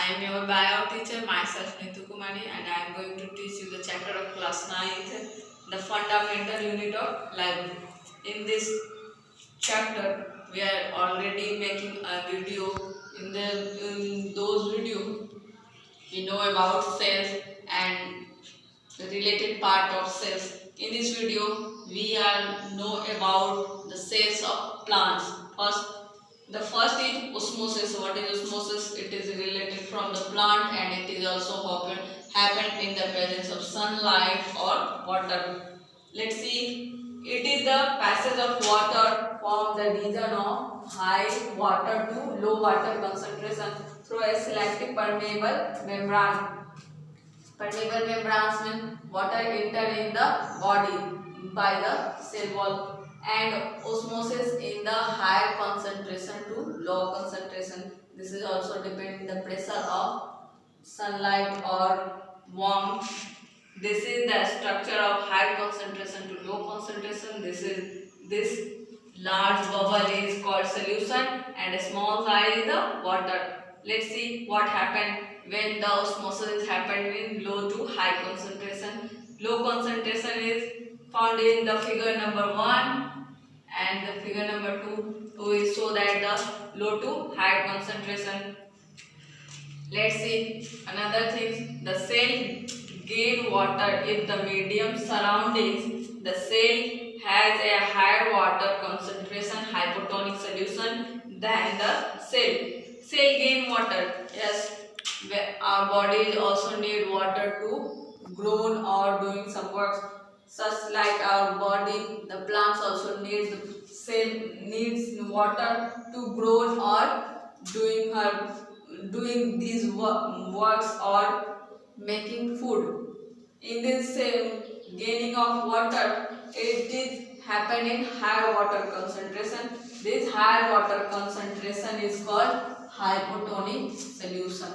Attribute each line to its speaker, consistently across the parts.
Speaker 1: I am your bio teacher, myself Nitu Kumari, and I am going to teach you the chapter of class 9th, the fundamental unit of library. In this chapter, we are already making a video. In those video, we know about cells and the related part of cells. In this video, we are know about the cells of plants. The first is osmosis. What is osmosis? It is related from the plant and it is also happen in the presence of sunlight or water. Let's see. It is the passage of water from the region of high water to low water concentration through a selective permeable membrane. Permeable membranes mean water enter in the body by the cell wall, and osmosis in the higher concentration to low concentration. This is also depend the pressure of sunlight or warmth. This is the structure of high concentration to low concentration. This large bubble is called solution and a small size is the water. Let's see what happened when the osmosis happened in low to high concentration. Low concentration is found in the figure number 1 and the figure number 2 will show that the low to high concentration. Let's see another thing. The cell gain water if the medium surroundings the cell has a higher water concentration hypotonic solution than the cell. Cell gain water. Yes, our bodies also need water to grow or doing some work. Such like our body, the plants also need the cell needs water to grow or doing these works or making food. In this gaining of water, it is happen in higher water concentration. This higher water concentration is called hypotonic solution.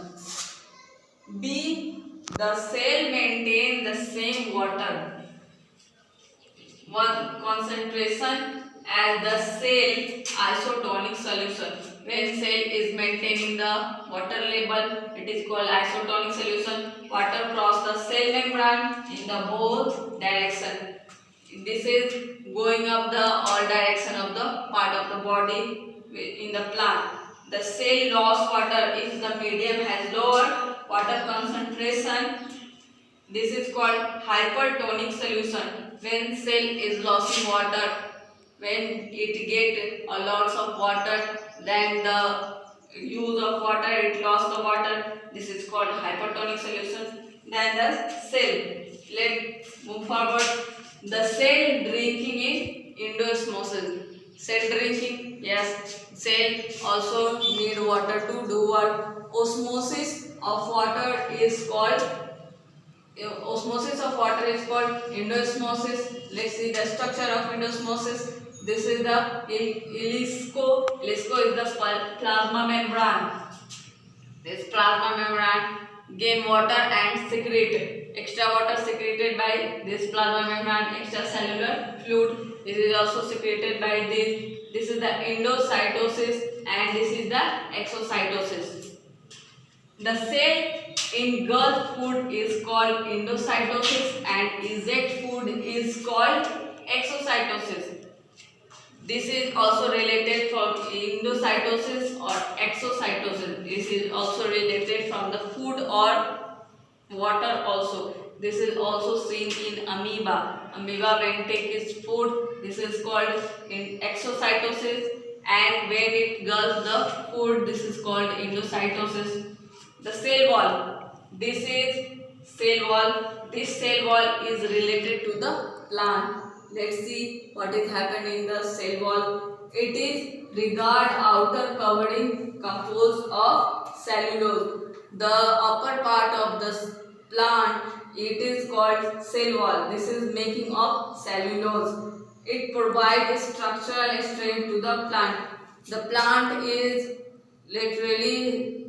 Speaker 1: B. The cell maintains the same water one concentration as the cell isotonic solution. When cell is maintaining the water level, it is called isotonic solution. Water cross the cell membrane in the both direction. This is going up the all direction of the part of the body in the plant. The cell lost water if the medium has lower water concentration. This is called hypertonic solution. When cell is losing water, when it get a lots of water, then the use of water, it lost the water. This is called hypertonic solution. Then the cell. Let's move forward. The cell drinking is endosmosis. Cell drinking, yes. Cell also need water to do what? Osmosis of water is called endosmosis. Let's see the structure of endosmosis. This is the ilisco. Ilisco is the plasma membrane. This plasma membrane gain water and secrete extra water secreted by this plasma membrane, extracellular fluid. This is also secreted by this. This is the endocytosis and this is the exocytosis. The cell engulf food is called endocytosis and eject food is called exocytosis. This is also related from endocytosis or exocytosis. This is also related from the food or water also. This is also seen in amoeba. Amoeba when take its food, this is called in exocytosis, and when it gulps the food, this is called endocytosis. The cell wall. This is cell wall. This cell wall is related to the plant. Let's see what is happening in the cell wall. It is regard outer covering composed of cellulose. The upper part of the plant, it is called cell wall. This is making of cellulose. It provides structural strength to the plant. The plant is literally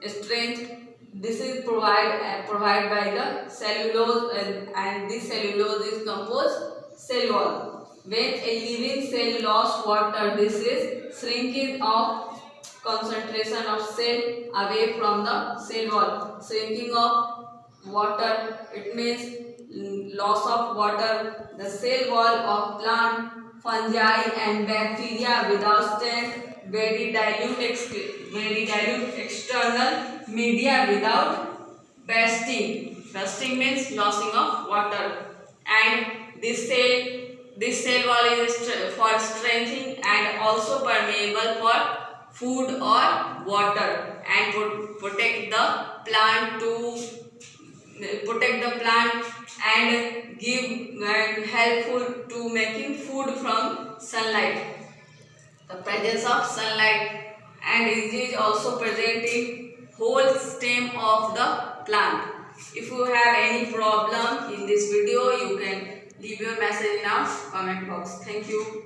Speaker 1: strength. This is provided by the cellulose and this cellulose is composed cell wall. When a living cell lost water, this is shrinkage of concentration of cell away from the cell wall. Shrinking of water, it means loss of water. The cell wall of plant, fungi and bacteria without strength, very dilute external media without bursting. Bursting means losing of water. And this cell wall is for strengthening and also permeable for food or water, and would protect the plant and give and helpful to making food from sunlight. The presence of sunlight, and it is also present in whole stem of the plant. If you have any problem in this video, you can leave your message in our comment box. Thank you.